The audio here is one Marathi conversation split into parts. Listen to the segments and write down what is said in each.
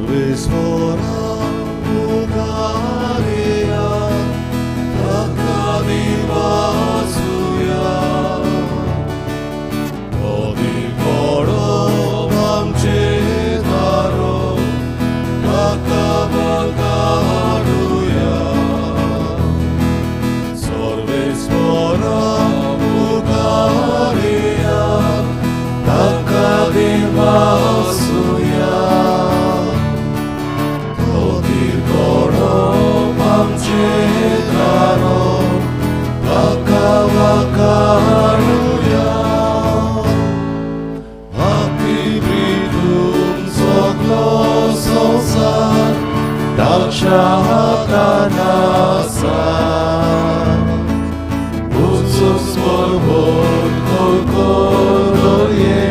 सर्वेश्वरा मुखारिया ताका दिवासुया 어디 걸어 밤새 다로 가까바가루야 सर्वेश्वरा मुखारिया ताका दिवासु야 어디 걸어 밤새 다로 가까바가루야 Dalshakanasa Utsus volvod kolkolorje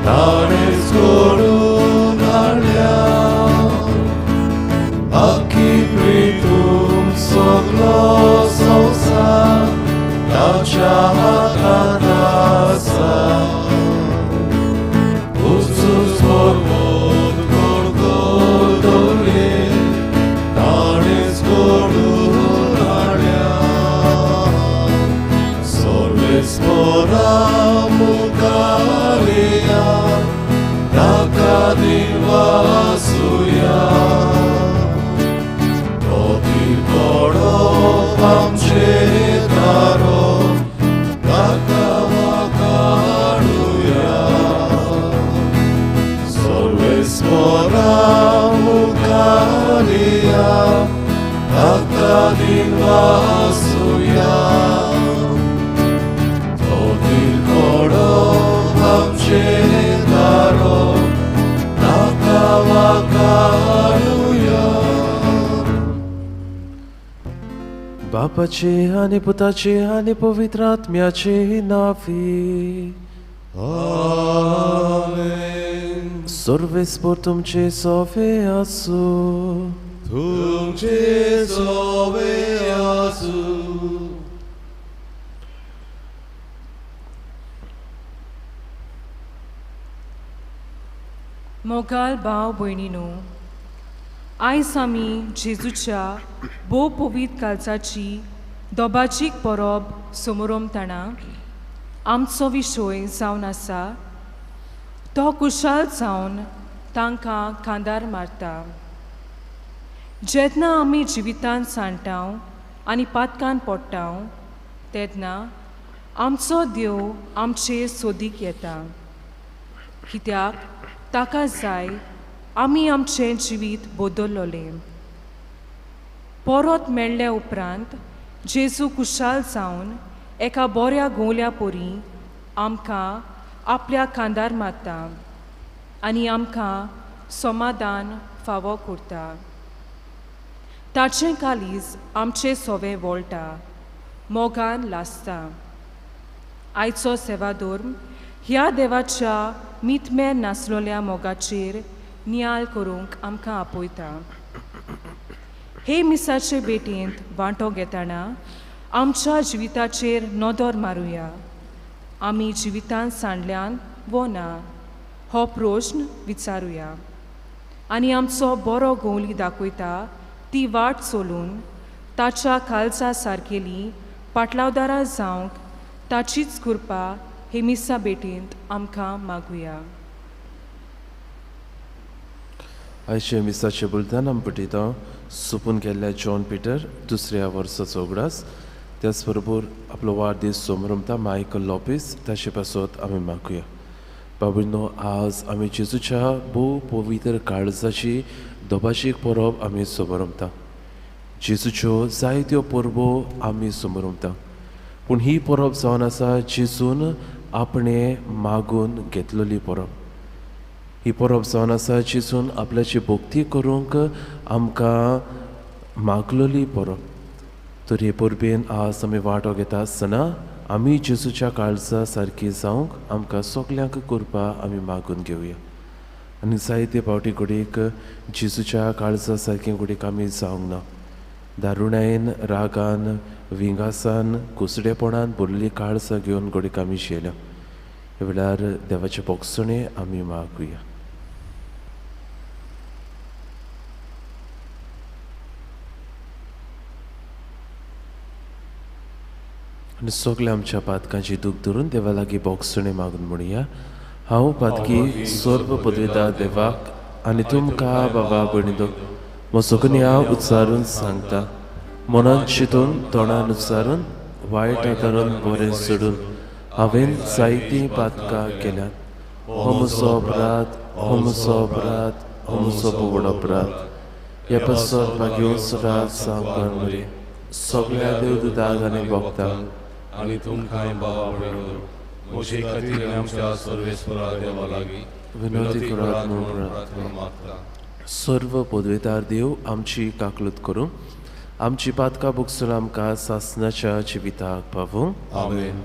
Danes korunalja Aki pritum soglososa Dalshakanasa Utsus volvod kolkolorje Sorvesvora mukaria taka divasuya Toti koro pamche taro taka vakaruya Sorvesvora mukaria taka divasuya बापाचे आणि पुताचे आणि पवित्र आत्म्याचे नावी आमेन सर्वेस्पर तुमचे सोवे आसू तुमचे सोवे आसू मोगाल भाव भयणीनो आयज आमी जेजूच्या भोव पवित्र कालचाची दोबाचीक परब समोरमतना आमचो विशय जावन आसा तो कुशाल जावन तांकां कांदार मारता जेन्ना आमी जिवितांत सांडटाव आनी पातकान पडटाव तेन्ना आमचो देव आमचेर सोदीक येता कित्याक ताका जाय आमी आमचें जिवीत बदल्लोलें परत मेळ्ळे उपरांत जेजू कुशाल जावन एका बऱ्या गोवल्या पोरी आमकां आपल्या कांदार मारता आनी आमकां समाधान फावो करता ताचें कालीज आमचें सोवें वळटा मोगान लासता आयचो सेवादोर्म ह्या देवाच्या मितमेर नासलोल्या मोगाचेर नियाळ करूंक आमकां आपयता हे मिसाचे भेटेंत वांटो घेतना आमच्या जिविताचेर नदर मारुया आमी जिवितांत सांडल्यान वो ना हो प्रश्न विचारुया आनी आमचो बरो गोवली दाखयता ती वाट चलून ताच्या कालचा सारकेली पाटलावदारां जावंक ताचीच कृपा हे मिसा भेटेंत आमकां मागुया आयचे मिसाचे बुलदान आमी पठयता सुपून गेल्ल्या जॉन पिटर दुसऱ्या वर्साचो उगडास त्याच बरोबर आपलो वाडदीस सोमरमता मायकल लॉपेस ताचे पासत आमी मागुया बाबूनो आज आमी जेजूच्या भोव पवित्र काळजाची दोबाचीक परब आमी समोरमता जेजूच्यो जायत्यो परबो आमी समोरमता पूण ही परब जावन आसा जेजून आपणे मागून घेतलेली परब ही परब जावन आसा जेजून आपल्याची भक्ती करूंक आमकां मागलोली परब तर हे परबेन आज आमी वांटो घेता आसतना आमी जेजूच्या काळजा सारकी जावंक आमकां सगल्यांक करपा आमी मागून घेवया आनी जायते फावटी घडीक जेजूच्या काळजा सारकें घडीक आमी जावंक ना दारुणायेन रागान विंगासान कुसडेपणान भरली काळजा घेवन घडीक आमी शेल्या ह्या वेळार देवाचे बोगसणे आमी मागुया आनी सगल्या आमच्या पातकांची दूख धरून देवा लागीं बोगसणे मागून म्हणुया. हांव पातकी सर्व पदवेदार देवाक आनी तुमकां बाबा भयणीदो म्हजोकनी हांव उच्चारून सांगता. मनांत चिंतून तोंडान उच्चारून वायट आदारून बरें सोडून हांवें जायतीं पातकां केल्यात. हो म्हजो अपराध, हो म्हजो अपराध, हो म्हजो बोड अपराध. ह्या पासत मागीर रात सांगपार मरी सगळ्या देवदूतांक आनी भक्तांक आनी तुमकां बाबा भयणीदो म्हजे खातीर आनी आमच्या सर्वेस्परा देवा लागीं विनंती करात म्हूण प्रार्थना मागता. सर्व पदवेदार देव आमची काकलूत करूं. आमची पातकां भोगसून आमकां सासणाच्या जिविताक पावूं. आमेन.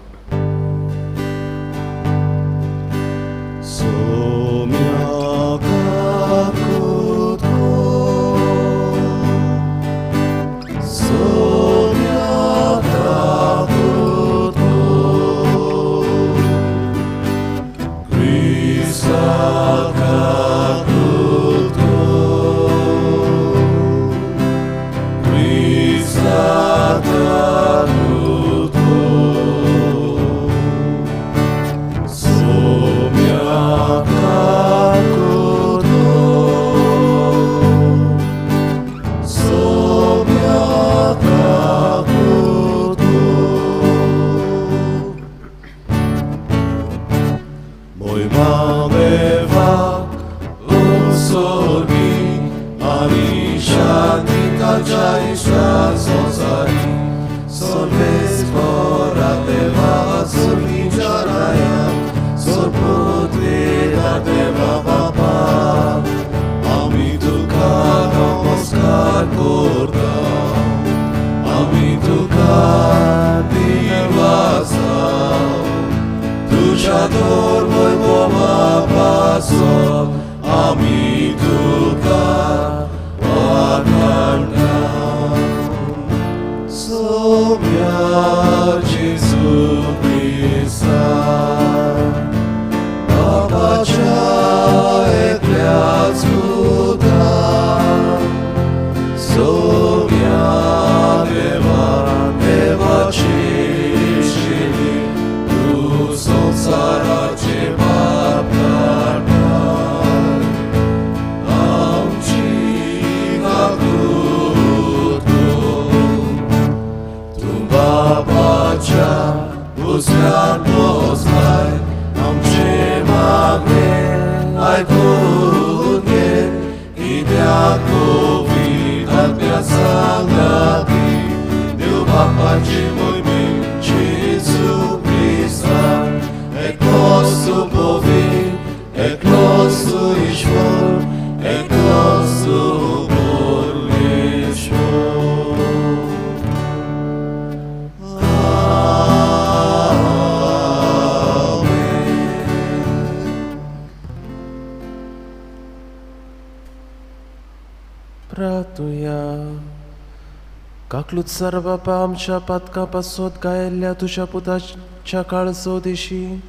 काकलूत सार बापा आमच्या पातकां पासत गायल्ल्या तुज्या पुताच्या काळजो दिशी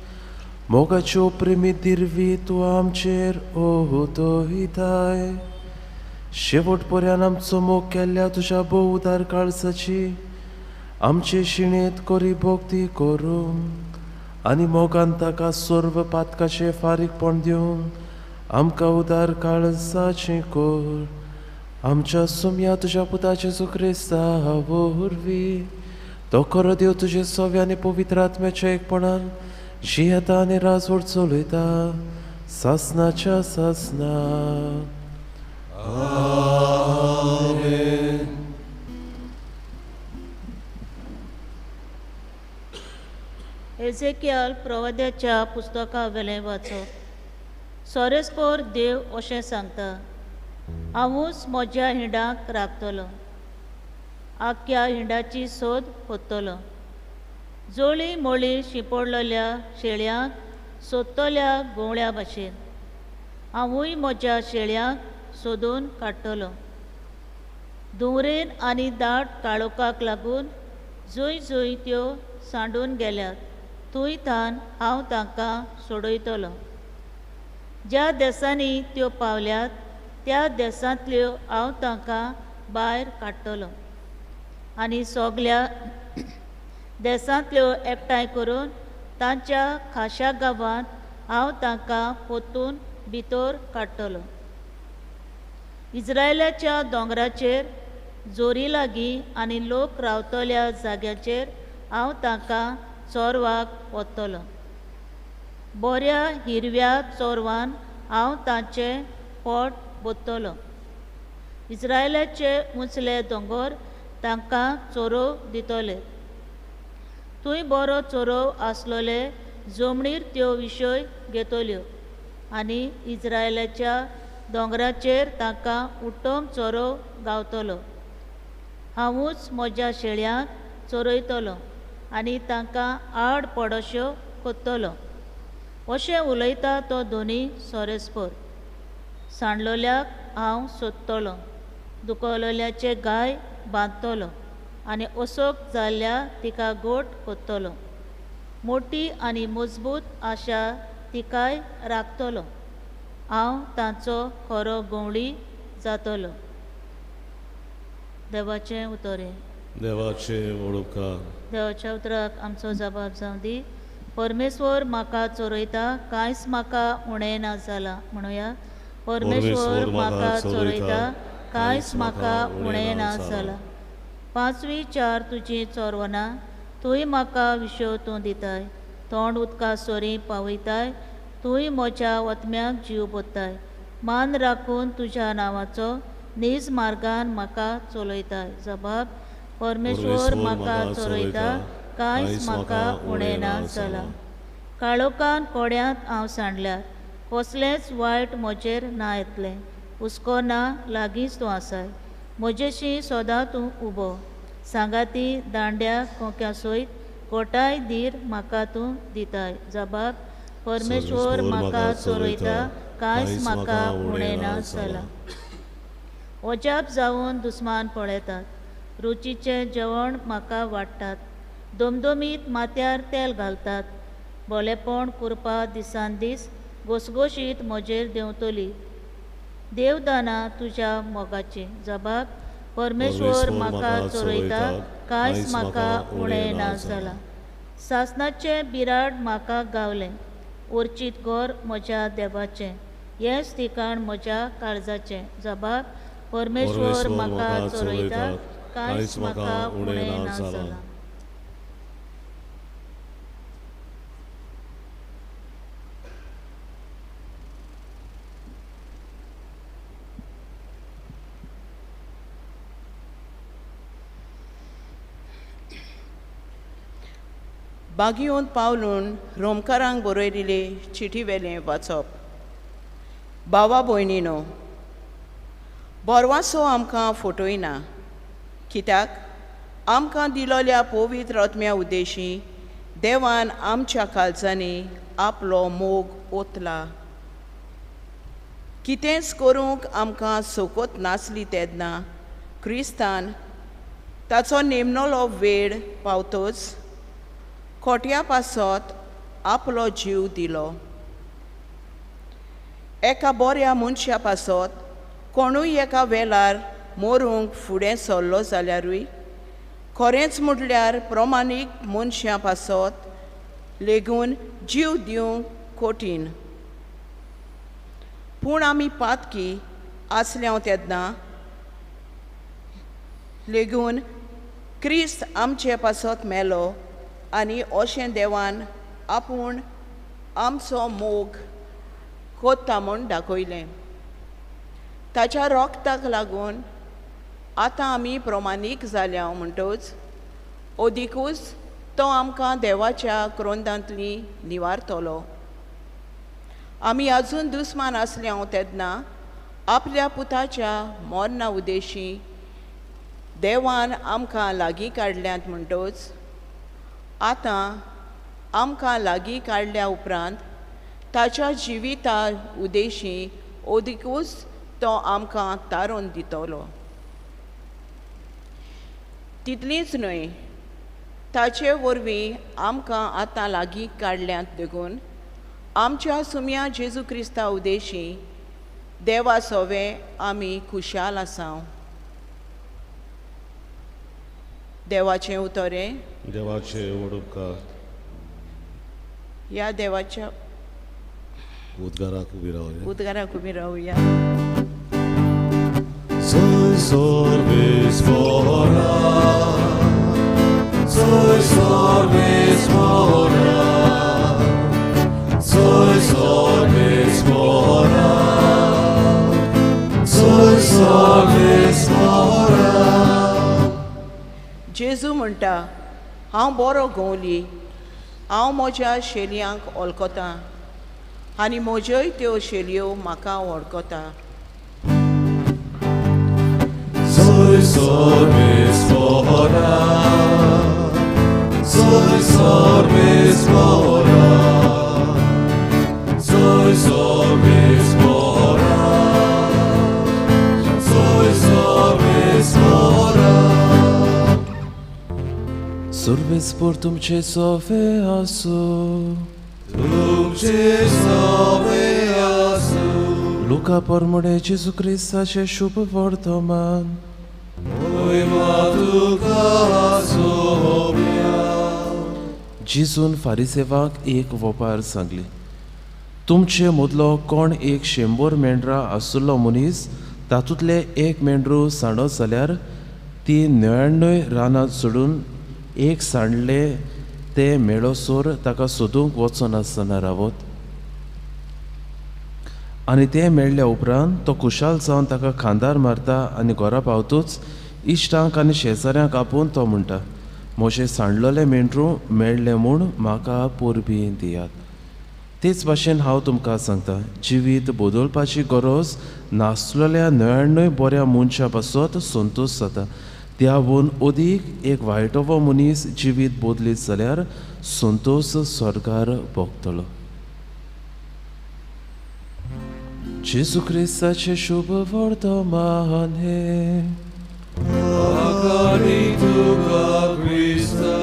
मोगाच्यो प्रेमी दिरवी तूं आमचेर ओहदोहिताय. शेवट पर्यान आमचो मोग केल्ल्या तुज्या भोव उदार काळजाची आमचे शिणेत कोरी भोक्ती करूं आनी मोगान ताका सर्व पातकाचे फारीकपण दिवंक आमकां उदार काळजाचें कर. आमच्या सुम्या तुज्या पुताचे क्रिस्ता वरवीं तो खरो देव तुजे सव्या आनी पवित्र आत्म्याच्या एकपणान जियेता आनी राजवट चलयता सासणाच्या सासना. आमेन. एजेकियल प्रवाद्याच्या पुस्तका वेलें वाचप. सोरेस्पोर देव अशें सांगता, हांवूच म्हज्या हिंडाक राखतलो, आख्या हिंडाची सोद होतलो. जोळी मोळी शिंपडलेल्या शेळ्यांक सोदतल्या गोवळ्या भाशेन हांवूय म्हज्या शेळ्यांक सोदून काडटलो. धुंवरेन आनी दाट काळोखाक लागून जंय जंय त्यो सांडून गेल्यात थंय थान हांव तांकां सोडयतलो. ज्या देसांनी त्यो पावल्यात त्या देसांतल्यो हांव तांकां भायर काडटलो आनी सगल्या देसांतल्यो एकठांय करून तांच्या खाशा गांवांत हांव तांकां पोत्तून भितर काडटलो. इस्रायलाच्या दोंगराचेर जोरी लागीं आनी लोक रावतल्या जाग्याचेर हांव तांकां चोरवाक व्हरतलो. बऱ्या हिरव्या चोरवान हांव तांचें पोट भरतलो. इस्रायलाचे उंचले दोंगर तांकां चोरोव दितले. थंय बरो चोरोव आसलोले जमनीर त्यो विशय घेतल्यो आनी इस्रायलाच्या दोंगराचेर तांकां उत्तम चोरोव गावतलो. हांवूच म्हज्या शेळ्यांक चोरयतलो आनी तांकां आड पडोश्यो कोत्तलो. अशें उलयता तो दोनी सोरेस्पर. सांडलोल्याक हांव सोदतलो, दुखवलेल्याचे गाय बांदतलो आनी ओसोक जाल्ल्या तिका गोट कोत्तलो. मोठी आनी मजबूत आशा तिकाय राखतलो. हांव तांचो खरो गवळी जातलो. देवाचें उतोरें. देवाचे ओळखार. देवाच्या उतराक आमचो जबाब जावं दी. परमेश्वर म्हाका चोरयता, कांयच म्हाका उणें ना जाला. म्हणुया, परमेश्वर म्हाका चोरयता, कांयच म्हाका उणें ना जाला. 5वी 4 तुजी चोरवनां, तुय म्हाका विशोवतूं दिताय. तोंड उदका सोरी पावयताय, तुय म्हज्या वतम्याक जीव बोत्ताय. मान राखून तुज्या नांवाचो नीज मार्गान म्हाका चलयताय. जबाब, परमेश्वर म्हाका चोरयता, कांयच म्हाका उणें ना जाला. काळोखान कोड्यांत हांव सांडल्यार कसलेंच वायट म्हजेर ना येतलें. हुस्को ना, लागींच तूं आसाय. म्हजेशी सदां तूं उबो. सांगाती दांड्या कोंक्या सयत गोठाय धीर म्हाका तूं दिताय. जबाब, परमेश्वर म्हाका चोरयता, कांयच म्हाका उणें ना जाला. अजाप जावन दुस्मान पळयतात, रुचीचें जेवण म्हाका वाडटात. दोमदोमीत माथ्यार तेल घालतात. भोलेपण करपा दिसान दीस घोसघोशीत म्हजेर देंवतली. देवदाना तुज्या मोगाची. जबाब, परमेश्वर म्हाका चोरयता, कांयच म्हाका उणें ना जाला. सासणाचे बिराड म्हाका गावलें. उर्चीत गोर म्हज्या देवाचें, हेंच ठिकाण म्हज्या काळजाचें. जबाब, परमेश्वर म्हाका चोरयता, कांयच म्हाका उणें ना जाला. बागयोन पावलून रोमकारांक बरयलेले चिठी वेलें वाचप. भावा भयणीनो, बोरवासो आमकां फटयना, कित्याक आमकां दिलोल्या पवित्र आत्म्या उद्देशी देवान आमच्या काळजांनी आपलो मोग ओतला. कितेंच करूंक आमकां सोकोत नासली तेन्ना क्रिस्तान ताचो नेमलोलो वेळ पावतोच खोट्या पासत आपलो जीव दिलो. एका बऱ्या मनशा पासत कोणूय एका वेळार मरूंक फुडें सरलो जाल्यारूय खरेंच म्हटल्यार प्रमाणीक मनशा पासत लेगून जीव दिवंक कठीण. पूण आमी पातकी आसल्या तेन्ना लेगून क्रिस्त आमचे पासत मेलो आनी अशें देवान आपूण आमचो मोग कोत्ता म्हूण दाखयलें. ताच्या रोगताक लागून आतां आमी प्रमाणीक जाल्या म्हणटच ओदिकूच तो आमकां देवाच्या क्रोंदांतली निवारतलो. आमी आजून दुस्मान आसल्या तेन्ना आपल्या पुताच्या मरणा उद्देशी देवान आमकां लागीं काडल्यांत म्हणटच आतां आमकां लागीं काडल्या उपरांत ताच्या जिविता उद्देशी ओदिकूच तो आमकां तारून दितलो. तितलीच न्हय, ताचे वरवीं आमकां आतां लागीं काडल्यांत देखून आमच्या सुम्या जेजू क्रिस्ता उद्देशी देवा सोवे आमी खुशाल आसाव. देवाचें उतोरें देवाचे ओडुपकार ह्या देवाच्या उद्गाराक उबी रावया. उद्गाराक उबी रावया. Soy sorbes fora, soy sorbes fora, soy sorbes fora, soy sorbes fora. जेजू म्हणटा हांव बरो गोवली, हांव म्हज्या शेलयांक वळखतां आनी म्हज्योय त्यो शेलयो म्हाका वळखता. Soy sorbes fora, soy sorbes fora, soy sorbes fora, soy sorbes fora. Survespor तुमचे सोवे आसू, तुमचे सोवे आसू, लुका परमुडे जेजू क्रिस्ताचे शुभ वर्तमान. मोहिमा तुका सोव्या. जेजून फारिसेवाक एक वपार सांगली. तुमचे मदलो कोण एक 100 मेंढरां आसुल्लो मनीस तातूंतले एक मेंढरू सांडत जाल्यार ती 99 रानांत सोडून एक सांडले ते मेळोसोर ताका सोदूंक वचोन आसतना रावत. आनी ते मेळ्ळ्या उपरांत तो खुशाल जावन ताका खांदार मारता आनी घरा पावतूच इश्टांक आनी शेजाऱ्यांक आपोवन तो म्हणटा, म्हजें सांडलोलें मेंढरू मेळ्ळें म्हूण म्हाका पोरबी दियात. तेच भाशेन हांव तुमकां सांगता, जिवीत बदलपाची गरज नासलेल्या 99 बऱ्या मनशां पासत संतोश जाता. त्याहून अदीक एक वायटोवो मनीस जिवीत बदलीत जाल्यार संतोश स्वर्गार भोगतलो. जेजू क्रिस्ताचे शुभ वर्तमान हे. आकानी तुका क्रिस्ता.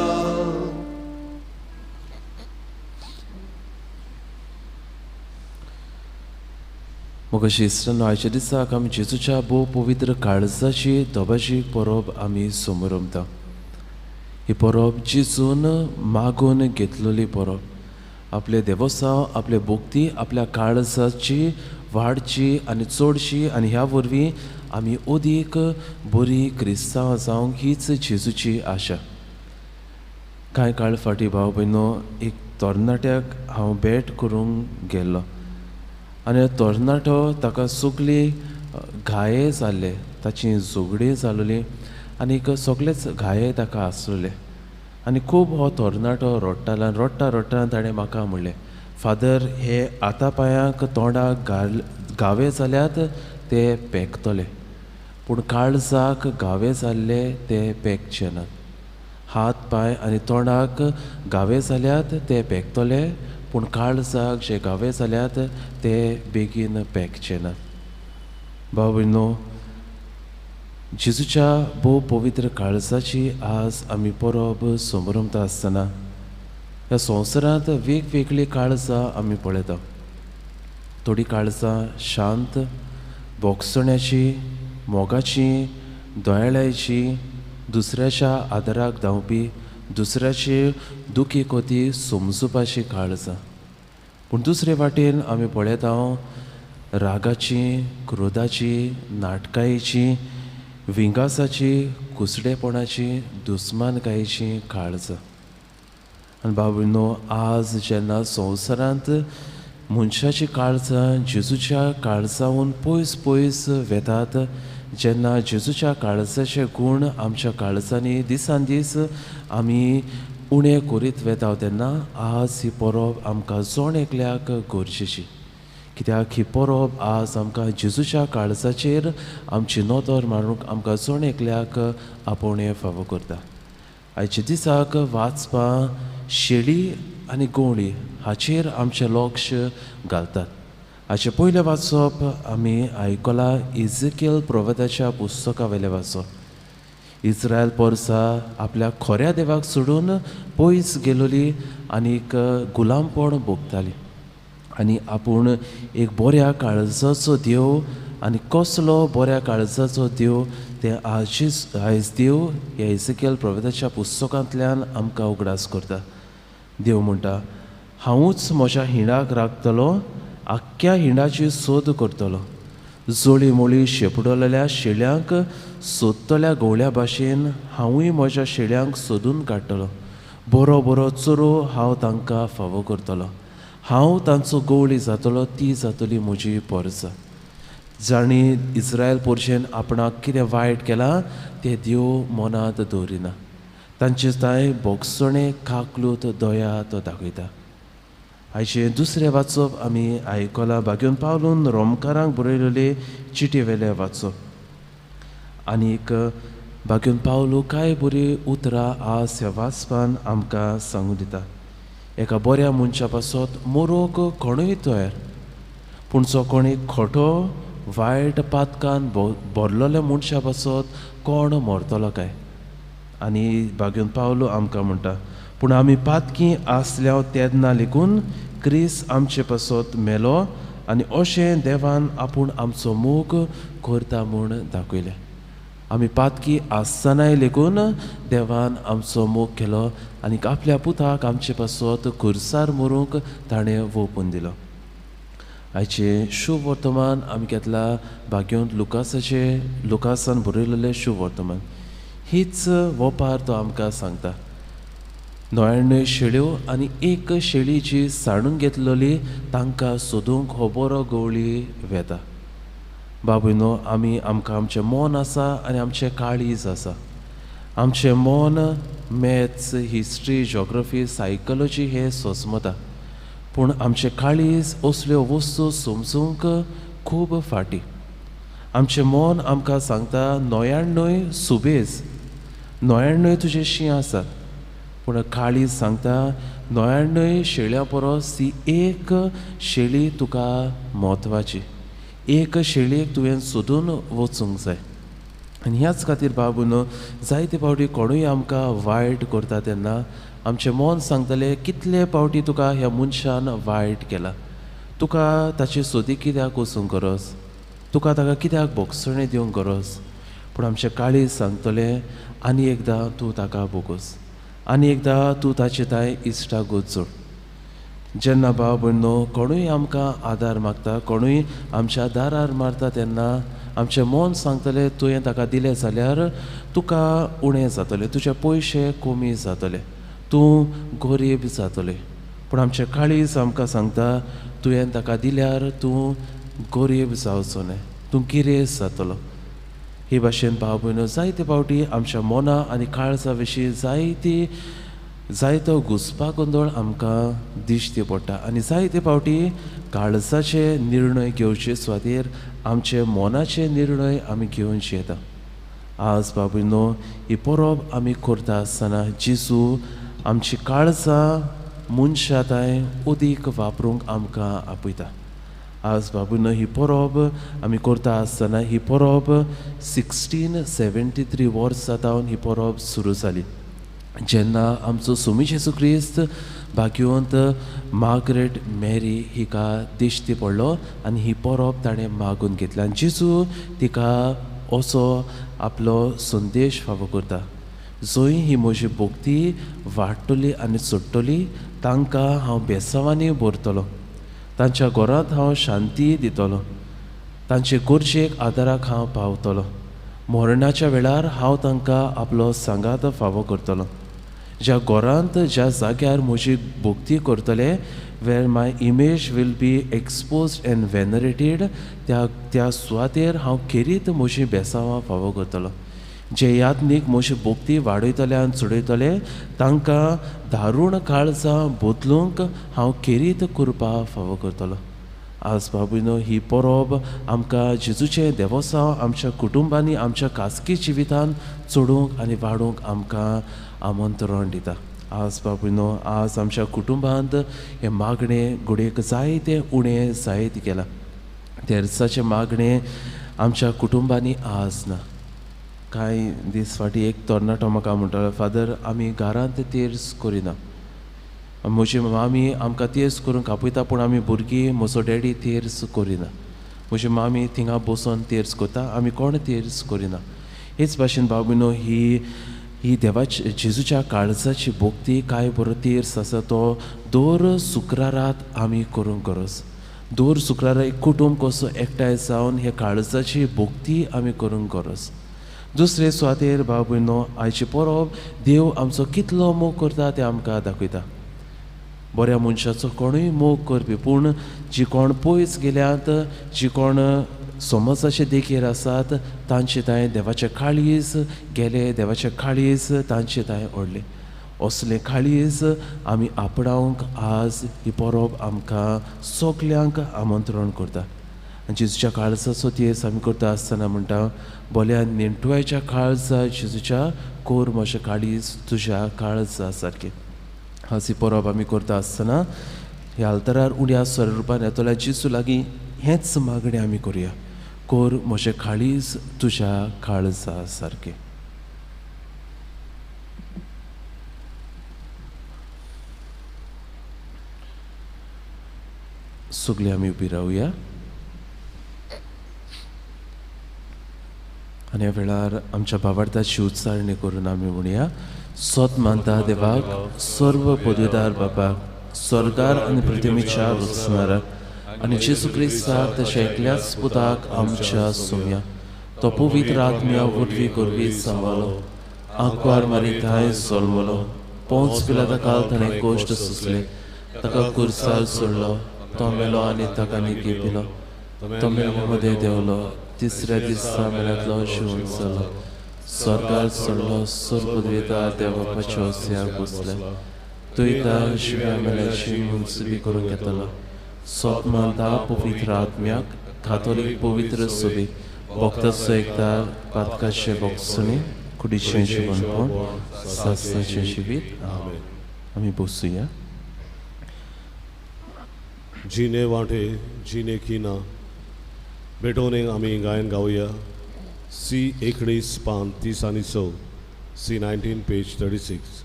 मोगाशी इश्टांनो, आयच्या दिसाक आमी जेजूच्या भोव पवित्र काळजाची दोबाची परब आमी समोरमता. ही परब जेजून मागून घेतलेली परब. आपले देवसांव, आपले भक्ती आपल्या काळजाची वाडची आनी चडशी आनी ह्या वरवीं आमी अदीक बरी क्रिस्तांव जावंक हीच जेजूची आशा. कांय काळ फाटीं भाव भयणो एक तरणाट्याक हांव भेट करूंक गेल्लो आनी तरणाटो ताका सगळी घाये जाल्ले, ताची झगडी जालोली आनीक सगळेच घाये ताका आसलेले. आनी खूब हो तरणाटो रडटालो आनी रडटा ताणें म्हाका म्हणलें, फादर हे आतां पांयांक तोंडाक घावे जाल्यात ते पेकतले, पूण काळजाक घावे जाल्ले ते पेकचे नात. हात पांय आनी तोंडाक घावे जाल्यात ते पेकतले, पूण काळजाक जे घावे जाल्यात ते बेगीन पेकचे नात. भाव भयणो, जेजूच्या भोव पवित्र काळजाची आज आमी परब समोरमता आसतना ह्या संवसारांत वेगवेगळी काळजां आमी पळयता. थोडी काळजां शांत, बोगसण्याची, मोगाची, दोळ्याची, दुसऱ्याच्या आदाराक धांवपी, दुसऱ्याची दुखी कोती समजुपाची काळजां. पूण दुसरे वाटेन आमी पळयता रागाची, क्रोधाची, नाटकायेची, विंगासाची, कुसडेपणाची, दुस्मानकायेची काळजां. आनी बाबूनो, आज जेन्ना संवसारांत मनशाची काळजां जेजूच्या काळजावन पयस पयस वेतात, जेन्ना जेजूच्या काळजाचे गूण आमच्या काळजांनी दिसान दीस आमी उणें करीत वेता तेन्ना आज ही परब आमकां जोण एकल्याक गरजेची. कित्याक ही परब आज आमकां जेजूच्या काळजाचेर आमची नदर मारूंक आमकां जोण एकल्याक आपोवणें फावो करता. आयच्या दिसाक वाचपां शेळी आनी गोवळी हाचेर आमचें लक्ष घालतात. हाचे पयलें वाचप आमी आयकलां इजिकेल प्रवक्त्याच्या पुस्तका वयलें वाचप. इस्रायल पोरसां आपल्या खोऱ्या देवाक सोडून पयस गेलोली आनीक गुलामपण भोगताली आनी आपूण एक बऱ्या काळजाचो देव आनी कसलो बऱ्या काळजाचो देव तें आयज देव ह्या इसेकियल प्रोफेताच्या पुस्तकांतल्यान आमकां उगडास करता. देव म्हणटा, हांवूच म्हज्या हिंडाक राखतलो, आख्ख्या हिंडाची सोद करतलो. जोळी मोळी शेपडलेल्या शेळ्यांक सोदतल्या गवळ्या भाशेन हांवूय म्हज्या शेळ्यांक सोदून काडटलो. बरो बरो चोरो हांव तांकां फावो करतलो. हांव तांचो गवळी जातलो, ती जातली म्हजी पोरसां. जाणी इस्रायल पोरशेन आपणाक कितें वायट केलां तें देव मनांत दवरिना. तांचे ताय बोगसणे काकलूत दोया तो दाखयता. आयचे दुसरें वाचप आमी आयकलां भाग्योन पावलून रोमकारांक बरयलेले चिटी वेले वाचप. आनीक भाग्योन पावलू कांय बरी उतरां आज ह्या वाचपान आमकां सांगूं दिता. एका बऱ्या मनशा पासत मोरोक कोणूय तयार, पूण जो कोणी खोटो वायट पातकान भरलेल्या मनशा पासत कोण मरतलो काय. आनी भाग्योन पावलू आमकां म्हणटा, पूण आमी पातकी आसल्या तेन्ना लेगून क्रिस्त आमचे पासत मेलो आनी अशें देवान आपूण आमचो मोग करता म्हूण दाखयलें. आमी पातकी आसतनाय लेगून देवान आमचो मोग केलो आनी आपल्या पुताक आमचे पासत खुर्सार मरूंक ताणें वोपून दिलो. आयचे शुभ वर्तमान आमी घेतला भाग्योन लुकासान बरयलेलें शुभ वर्तमान. हीच वोपार तो आमकां सांगता. 99 शेळ्यो आनी एक शेळी जी साणून घेतलेली तांकां सोदूंक हो बरो गवळी वेता. बाबूनो, आमकां आमचें मन आसा आनी आमचें काळीज आसा. आमचें मन मॅथ्स, हिस्ट्री, जॉग्रफी, सायकॉलॉजी हे सोसमता, पूण आमचें काळीज असल्यो वस्तू समजूंक खूब फाटी. आमचें मन आमकां सांगता 99 सुबेज, 99 तुजे शीं आसात, पूण काळीज सांगता 99 शेळ्यां परस ती एक शेळी तुका म्हत्वाची. एक शेळयेक तुवें सोदून वचूंक जाय. आनी ह्याच खातीर बाबून जायते फावटी कोणूय आमकां वायट करता तेन्ना आमचें मन सांगतलें कितले फावटी तुका ह्या मनशान वायट केला, तुका ताचे सोदी कित्याक वचूंक गरज, तुका ताका कित्याक बोगसणे दिवंक गरज. पूण आमचें काळीज सांगतलें आनी एकदां तूं ताका बोगोस, आनी एकदां तूं ताचे ताय इश्टागोत जोड. जेन्ना भाव भयणो कोणूय आमकां आदार मागता, कोणूय आमच्या दारार मारता तेन्ना आमचें मन सांगतलें तुवें ताका दिलें जाल्यार तुका उणें जातलें, तुजे पयशे कमी जातले, तूं गरीब जातलें. पूण आमचें काळीज आमकां सांगता तुवें ताका दिल्यार तूं गरीब जावचो न्हय, तूं गिरेस्त जातलो. हे भाशेन भाव भयणो जायते फावटी आमच्या मना आनी काळजा विशीं जायतो घुसपा गोंदळ आमकां दिश्टी पडटा. आनी जायते फावटी काळजाचे निर्णय घेवचे सुवातेर आमचे मोनाचे निर्णय आमी घेवचे येता. आज बाबूनो ही परब आमी करता आसतना जेजू आमची काळजां मनशाताय उदीक वापरूंक आमकां आपयता. आज बाबूनो ही परब आमी करता आसतना ही परब 1673 वर्सां जावन ही परब सुरू जाली, जेन्ना आमचो सुमी जेजू क्रिस्त भाग्यवंत मार्गरेट मॅरी हिका दिश्टी पडलो आनी ही परब ताणें मागून घेतली. आनी जेजू तिका असो आपलो संदेश फावो करता, जंय ही म्हजी भोक्ती वाडटली आनी चडटली, तांकां हांव बेसांवांनी भरतलो, तांच्या घरांत हांव शांती दितलो, तांचे गरजेक आदाराक हांव पावतलो. मरणाच्या वेळार हांव तांकां आपलो सांगात फावो करतलो. ज्या घरांत ज्या जाग्यार म्हजी भोक्ती करतले, where my image will be exposed and venerated, त्या सुवातेर हांव खेरीत म्हजी बेसांवां फावो करतलो. जे यात्नीक म्हजी भोक्ती वाडयतले आनी चडयतले तांकां दारूण काळजां बदलूंक हांव खेरीत करपा फावो करतलो. आज बाबूनो ही परब आमकां जेजूचे देवोसांव आमच्या कुटुंबांनी आमच्या खासगी जिवितान चडूंक आनी वाडूंक आमकां आमंत्रण दिता. आज बाबूनो आज आमच्या कुटुंबांत हे मागणे घडयेक जायते उणें जायत गेला. तेर्साचे मागणे आमच्या कुटुंबांनी आज ना. कांय दीस फाटीं एक तरणाटो म्हाका म्हणटालो, फादर आमी घरांत तेर्स करिना, म्हजी मामी आमकां तेर्स करूंक आपयता, पूण आमी भुरगीं म्हजो डॅडी तेर्स करिना. म्हजी मामी थिंगा बसून तेर्स करता, आमी कोण तेर्स करिना. हेच भाशेन भाव भयणो ही देवाची जेजूच्या काळजाची भोक्ती काय बरो तीर्स आसा तो दर शुक्रारात आमी करूंक गरज. दर शुक्रारा एक कुटुंब कसो एकठांय जावन हे काळजाची भोक्ती आमी करूंक गरज. दुसरे सुवातेर भाव भयणो आयचे परब देव आमचो कितलो मोग करता तें आमकां दाखयता. बऱ्या मनशाचो कोणूय मोग करपी पूण जी कोण पयस गेल्यात, जी कोण समजाचे देखेर आसात, तांचे तांय देवाचे काळीज गेले, देवाचे काळीज तांचे तांय ओडले. असले काळीज आमी आपणावंक आज ही परब आमकां सगल्यांक आमंत्रण करता. आनी जेजूच्या काळजाचो तीर्स आमी करता आसतना म्हणटा, बोल्या नेणटुवायच्या काळजा जेजूच्या कोर म्हजें काळीज तुज्या काळजा सारकें. आज ही परब आमी करता आसतना ह्या आल्तारार उड्या स्वरूपान येतल्या जेजू लागीं हेंच मागणें आमी करुया, कोर म्हजें काळीज तुज्या काळजा सारकें. सगळीं आमी उबी रावया आनी ह्या वेळार आमच्या भावार्थाची उच्चारणी करून आमी म्हणया, सोत मानता देवाक, सर्व पदवीदार बापाक, स्वर्गार आनी पृथ्वीच्या रचणाराक आनी जेजू क्रिस्ताक तशें एकल्याच पुताक आमच्या सुम्या, तो पवित्र आत्म्या वरवीं करवी सांबाळलो, आंकवार मारी थंय जल्मलो, पोंच पिलाता काल ताणें गोश्ट सुचले, ताका कुर्सार सोडलो, तो मेलो आनी ताका निकी पिलो, तो मेलो मदें देंवलो, तिसऱ्या दिसा मेळ्यांतलो शिवून जालो, स्वर्गार चडलो, सर्व पदवीदार देवा बापाच्या ओसऱ्याक बसले, तुयता शिव्या मेल्याची मुन्सिबी करून घेतलो, सोत मानता पवित्र आत्म्याक, कातोलीक पवित्र सभेक, भक्ताचो एकदार, पातकाचे भोगसणी, कुडीचें जिवनपण, सासणाचें जिवीत. आमी बसूया. जिने वाटे जिने किना बेटोने आमी गायन गावया. C19 पान 30 आणि 6, C19 पेज 36.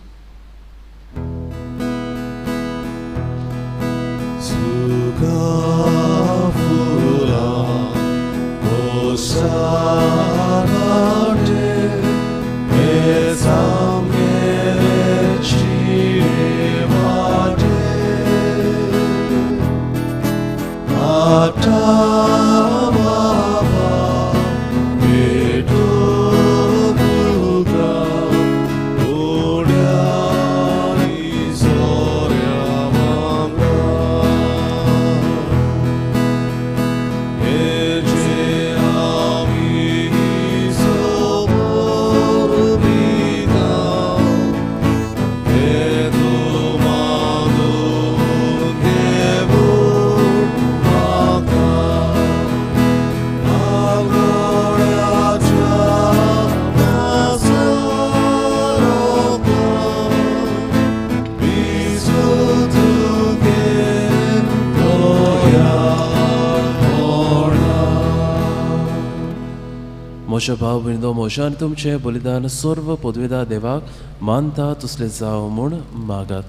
म्हज्या भाव भयणो, म्हजें आनी तुमचें बलिदान सर्व पदवीदार देवाक मानता तसलें जावं म्हूण मागात.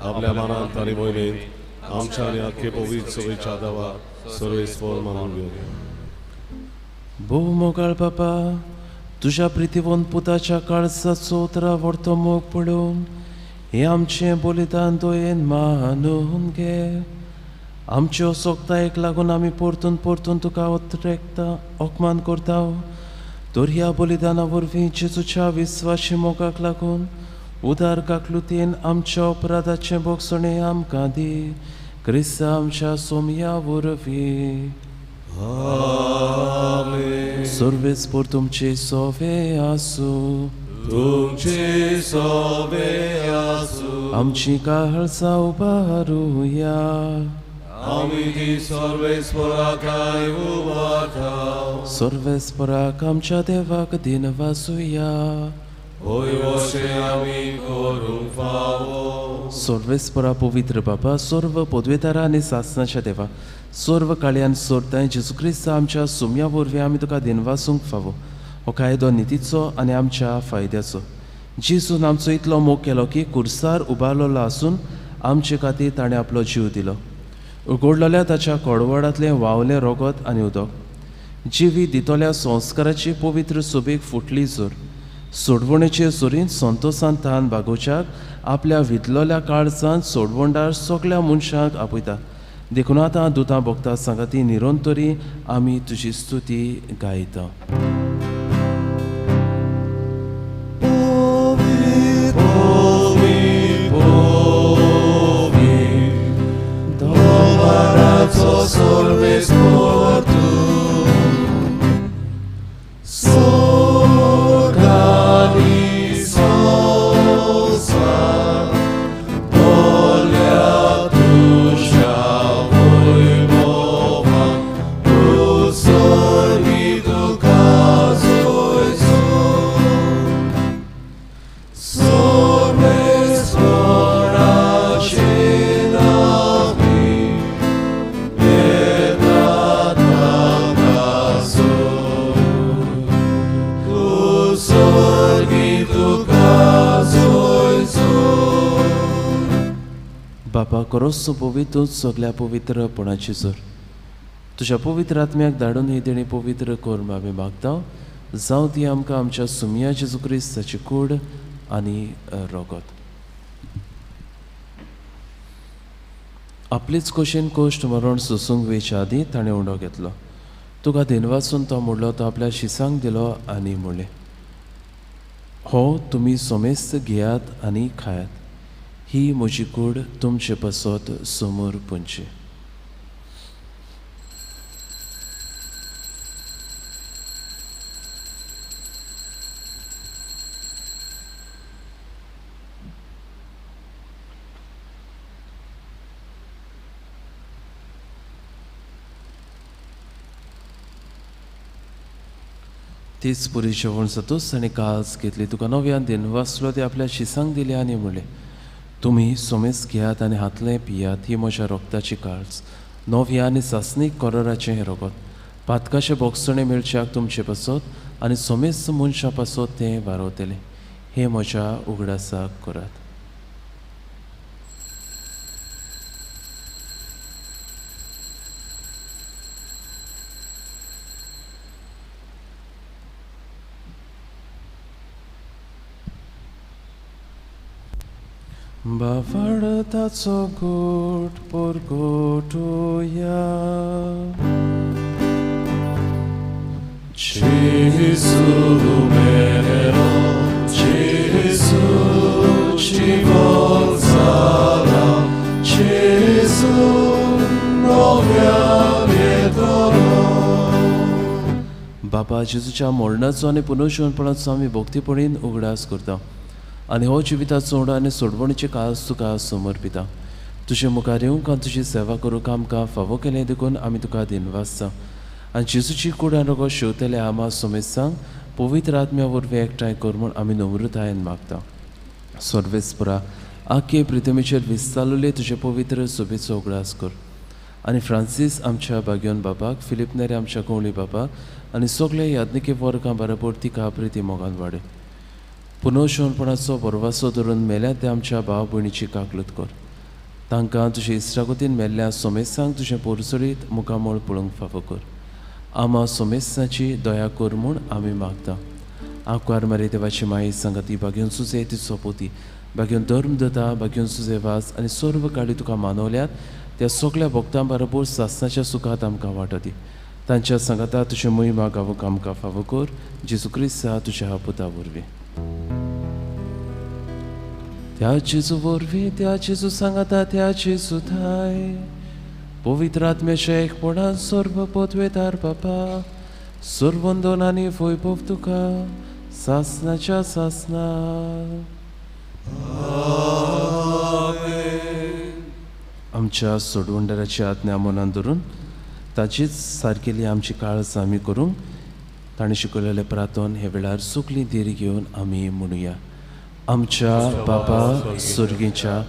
आपल्या मनांत आनी मोहिमेंत आमच्या आनी आख्खे पवित्र सभेच्या देवा सर्वेस्वर मानून घेवया. भोव मोगाळ बापा, तुज्या प्रितीवंत पुताच्या काळजाचो उतरा व्हरतो मोग पडून हें आमचें बलिदान दोयेन मानून घे. आमच्यो सोगतायेक लागून आमी परतून परतून तुका उद्रेकता ओकमान करता. तर ह्या बलिदाना वरवीं जेजूच्या विस्वासी मोगाक लागून उदार काकलुतीन आमच्या अपराधाचें भोगसणें आमकां दी. क्रिस्ता आमच्या सोमया वरवीं. सर्वेस्पर तुमचे सोवे आसूं. तुमचे सोवे आसूं. आमची काळजा उबारुया. आमी ती सर्वेस्पराकाय उबारताव. सर्वेस्पराक आमच्या देवाक दिन वासुया. होय अशें आमी करूंक फावो. सर्वेस्परा पवित्र बाबा, सर्व पदवेदारा आनी सासणाच्या देवा, सर्व काळ्यान सोरताय जेजू क्रिस्त आमच्या सुम्या वरवीं आमी तुका दिनवासूंक फावो. हो कायदो नितीचो आनी आमच्या फायद्याचो. जेजून आमचो इतलो मोग केलो की कुर्सार उबारलेलो आसून आमचे खातीर ताणें आपलो जीव दिलो. उगडलेल्या ताच्या कडवडांतलें वावलें रगत आनी उदक जिवी दितोल्या संस्काराची पवित्र सोबेक फुटली जोर सोडवणेचे जोरीन संतोषान तान बागोवच्याक आपल्या वितलोल्या काळजांत सोडवणदार सगळ्या मनशांक आपयता. देखून आतां दुतां भोगता सांगाती निरंतरी आमी तुजी स्तुती गायता. बापा करोस पवित्र सगळ्या पवित्रपणाची जोर तुझ्या पवित्र आत्म्याक धाडून ही तेणी पवित्र कोर आमी मागता. जावं ती आमकां आमच्या सुमया जेजू क्रिस्ताची कूड आनी रोगत. आपलीच कोशेन कोश्ट मरण सोसूंक वेच्या आदीं ताणें उंडो घेतलो. तुका दिनवासून तो म्हणलो तो आपल्या शिसांक दिलो आनी म्हणलें, हो तुमी सोमेस्त घेयात आनी खायात, ही म्हजी कूड तुमचे पासत समोर पोंची. तीच पुरी जेवण जातूच ताणें कास घेतली. तुका नव्यान दिनवासलो ते आपल्या शिसांक दिले आनी म्हणलें, तुमी सोमेस घेयात आनी हातलें पियात, ही म्हज्या रोगताची काळज, नव्या आनी सासणीक कोराराचें हें रोगत. पातकाशे बोगसणे मेळच्याक तुमचे पासत आनी सोमेस मनशा पासत तें वारवतलें, हें म्हज्या उगडासाक करात. बावळताचो गोट पोरगोटोया. Gesù lumero, Gesù ci volzala, Gesù nowia vietoro. बापा जेजूच्या मरणाचो आनी पुनर्जीवनपणाचो आमी भोक्तीपणीन उगडास करता आनी हो जिविताचो उडो आनी सोडवणीचे काळज तुका समर्पिता. तुजे मुखार येवंक आनी तुजी सेवा करूंक आमकां फावो केलें देखून आमी तुका दिनवासता. आनी जेजूची कूड आनी रोगो शेवतले आमा सोमेसांक पवित्र आत्म्या वरवीं एकठांय कर म्हूण आमी नम्रतायेन मागता. सर्वेस्परा आख्खे पृथ्वीचेर विस्तारलेले तुजे पवित्र सोबेचो उगडास कर. आनी फ्रांसीस आमच्या बागयोन बाबाक, फिलीप नेरे आमच्या कोवळी बाबाक आनी सगळ्या यादनिके वर्गां बरोबर तिका प्रिती मोगान वाडय. पुनर्जीवनपणाचो बरवासो धरून मेल्या ते आमच्या भाव भयणीची काकलूत कर. तांकां तुजे इश्टागतीन मेल्ल्या सोमेसांक तुजें पोरसुरीत मुखामोळ पळोवंक फावो कर. आमा सोमेसाची दया कर म्हूण आमी मागता. आंकवार मारे देवाची माई सांगाती बागेवन सुजे तिचो पोती बागेवन धर्म दता बागेवन सुजे वास आनी सर्व काळी तुका मानवल्यात त्या सगळ्या भक्तां बरोबर सासणाच्या सुखात आमकां वांटो दी. तांच्या सांगाता तुजे महिमा गावूंक आमकां फावो कर. जेजू क्रिस्ता तुज्या पुता वरवीं. त्या जेजू वरवीं त्या जेजू सांगाता त्या जेजू थाय पवित्र आत्म्याच्या एकपणान सर्व पदवेदार बापा सर्वंदोन आनी वैभव तुका सासणाच्या सासना. आमच्या सोडवंडाराची आज्ञा मनान धरून ताचीच सारकेली आमची काळज आमी करूंक ताणें शिकयलेले प्रार्थन हे वेळार सगळीं देरी घेवन आमी म्हणुया. आमच्या बापा सुर्गेच्या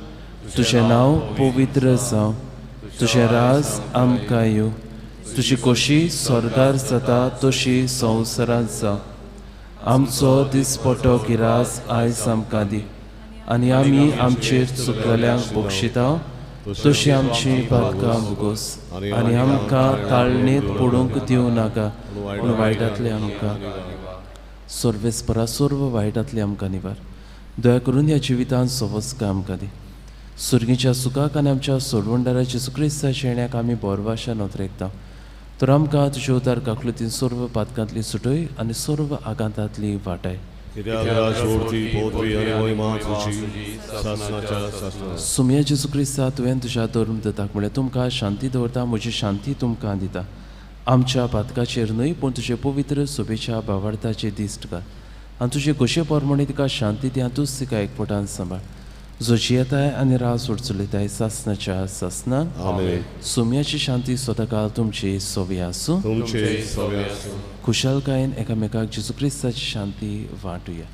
तुजें नांव पवित्र जावं, तुजें राज आमकां येवं, तुजी खोशी स्वर्गार जाता तशी संवसारांत जावं. आमचो दिसपट्टो गिरास आयज आमकां दी आनी आमी आमचेर चुकलेल्यांक बक्षिता तशी आमची पातकां भोगोस आनी आमकां ताळणेंत पडूंक दिवं नाका पूण वायटांतले आमकां सर्वेस्परा सर्व वायटांतले आमकां निवार. दया करून ह्या जिवितांत सवस्का आमकां दी. सुर्गीच्या सुखाक आनी आमच्या सोडवणदाराच्या जेजू क्रिस्ताच्या येण्याक आमी बोरवाशा नोतरेकता. तर आमकां तुज्या उदार काकुळतीन सर्व पातकांतली सुटय आनी सर्व आघातांतली वाटाय. कित्याक राजवटी पोतवी आनी महिमा तुजी सासणाच्या सासणां. सुमया जेजू क्रिस्ता तुवें तुज्या धर्म दत्ताक म्हळ्यार तुमकां शांती दवरता, म्हजी शांती तुमकां दिता. आमच्या पातकाचेर न्हय पूण तुजे पवित्र सोबेच्या भावार्थाचेर दिश्ट घाल आनी तुजे कशे परमणे तिका शांती दी आनी तूंच तिका एकवटान सांबाळ. जो जियेताय आनी रास उडचुलिताय सासणाच्या सासणां. आमेन. सुमयाची शांती स्वताकाल तुमची सोवी आसूं. तुमचे सवे आसूं. खुशालकायेन एकामेकाक जेजू क्रिस्ताची शांती वांटुया.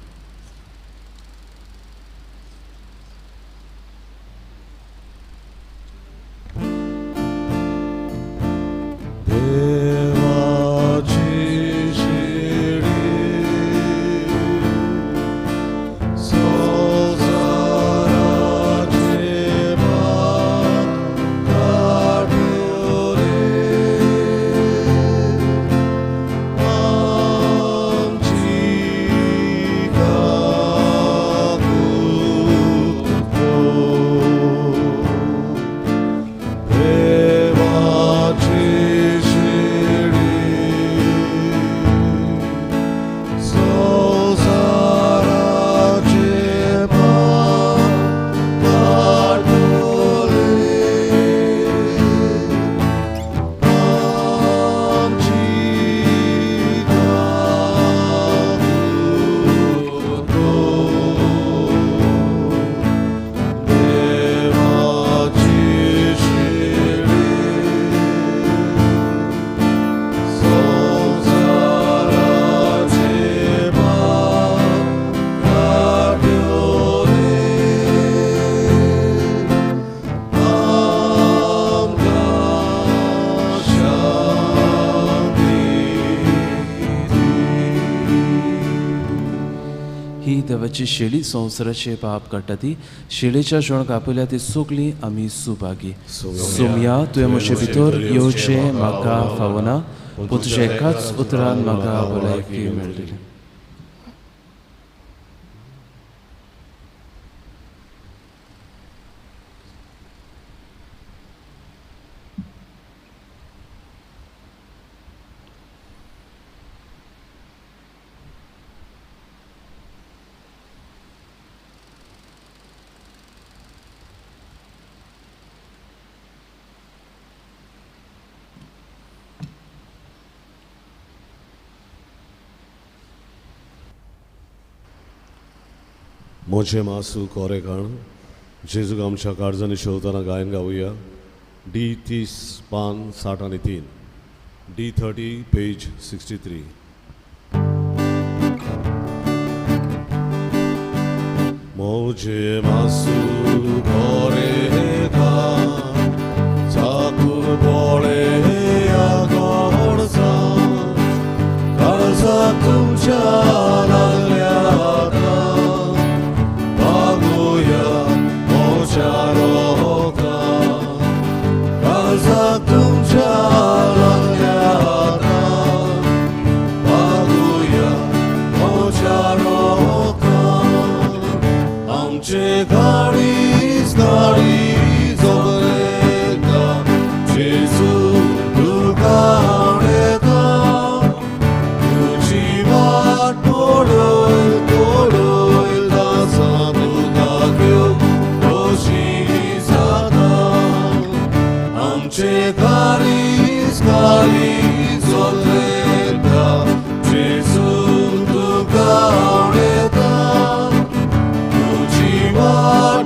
ही देवाची शेळी संवसाराचे पाप काडटा ती. शेळेच्या जेवणाक आपयल्या ती सोगली आमी सुभागी. सोमया तुवें म्हजे भितर येवचें म्हाका फावना, पूण तुज्या एकाच उतरान म्हाका भलायकी मेळटली. मोचे मासू कोरेकाण जेजूक आमच्या काळजांनी शेवताना गायन गावुया. D30 पान 60 आणि 3. D30 page 63. मोचे मासू कोरेकाण चाकूर बोळे आगोडसा काळजा तुमच्या लागल्या तुझी वाट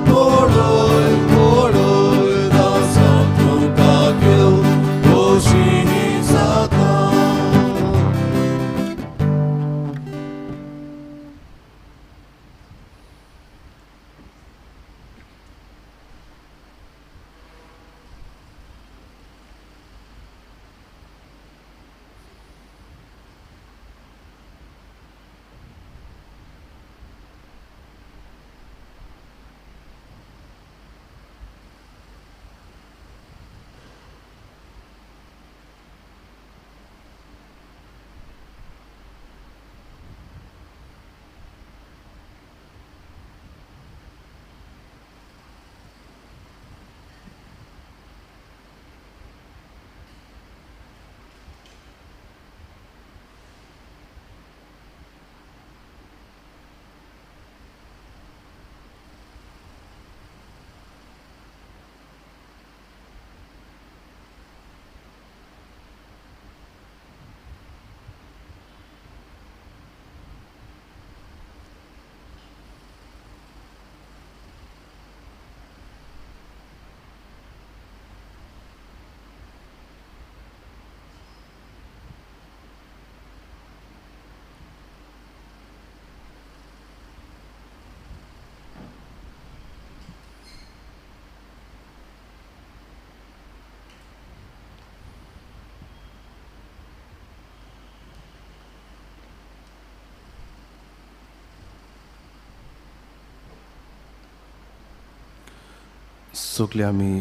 सगळे आमी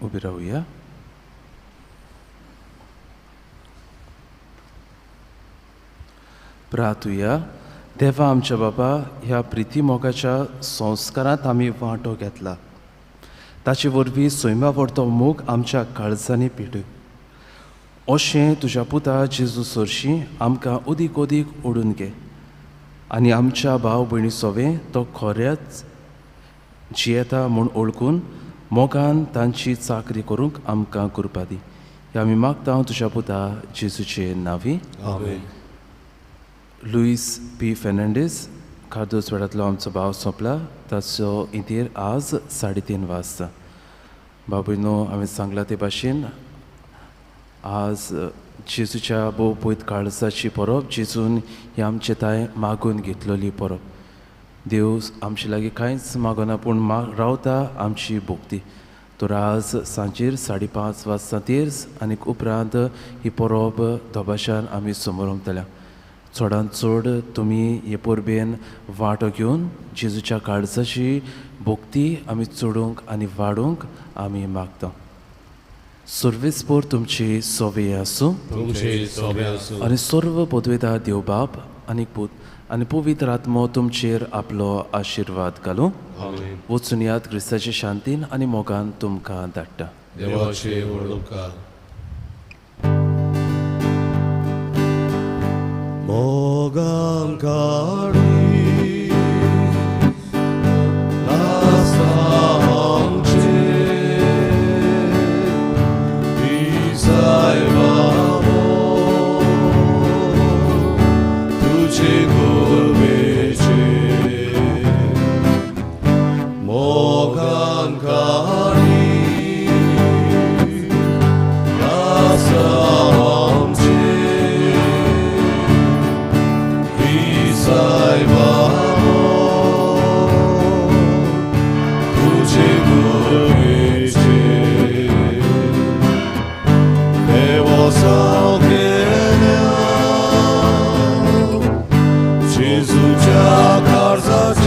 उबी रावया. प्रार्थुया. देवा आमच्या बाबा, ह्या प्रिती मोगाच्या संस्कारांत आमी वांटो घेतला. ताचे वरवीं सैमा व्हरतो मोग आमच्या काळजांनी पिटय. अशें तुज्या पुता जेजू सरशी आमकां उदीक उदीक ओडून घे आनी आमच्या भाव भयणी सोवे तो खरेंच जियेता म्हूण ओळखून मोगान तांची चाकरी करूंक आमकां कृपा दी. हें आमी मागता तुज्या पुता जेजूचे नांवी. आमेन. लुईस पी फेर्नांडीस कार्दोस वेळांतलो आमचो भाव सोंपला. ताचो इतेर आज 3:30 वाजता. भाव भयणो, हांवें सांगलां ते भाशेन आज जेजूच्या भोव पयत काळजाची परब, जेजून ही आमचे ताय मागून घेतलेली परब. देव आमचे लागीं कांयच मागना पूण रावता आमची भोगती. तर आज सांजेर 5:30 वाजता तेर्स आनी उपरांत ही परब दोबाशान आमी समोरंतल्या. चडांत चड तुमी हे परबेन वांटो घेवन जेजूच्या काळजाची भोगती आमी चडूंक आनी वाडूंक आमी मागता. सर्वेस्पर तुमची सोवे आसूं तुमचे सोबे आसूं आनी सर्व पदवेदार देव बाप आनी पूत आनी पवित्र आत्मो तुमचेर आपलो आशिर्वाद घालूं. आमेन. वचून याद क्रिस्ताचे शांतीन आनी मोगान तुमकां धाडटा. देवाचे वडणुकार. मोगान काढी लासा आमचे इसाय बाबो तुझे गोरवेचे मोगान काढी लासा आमचे इसाय बाबो तुझे गोरवेचे देवाचा गेल्या जेजूच्या काळजाचे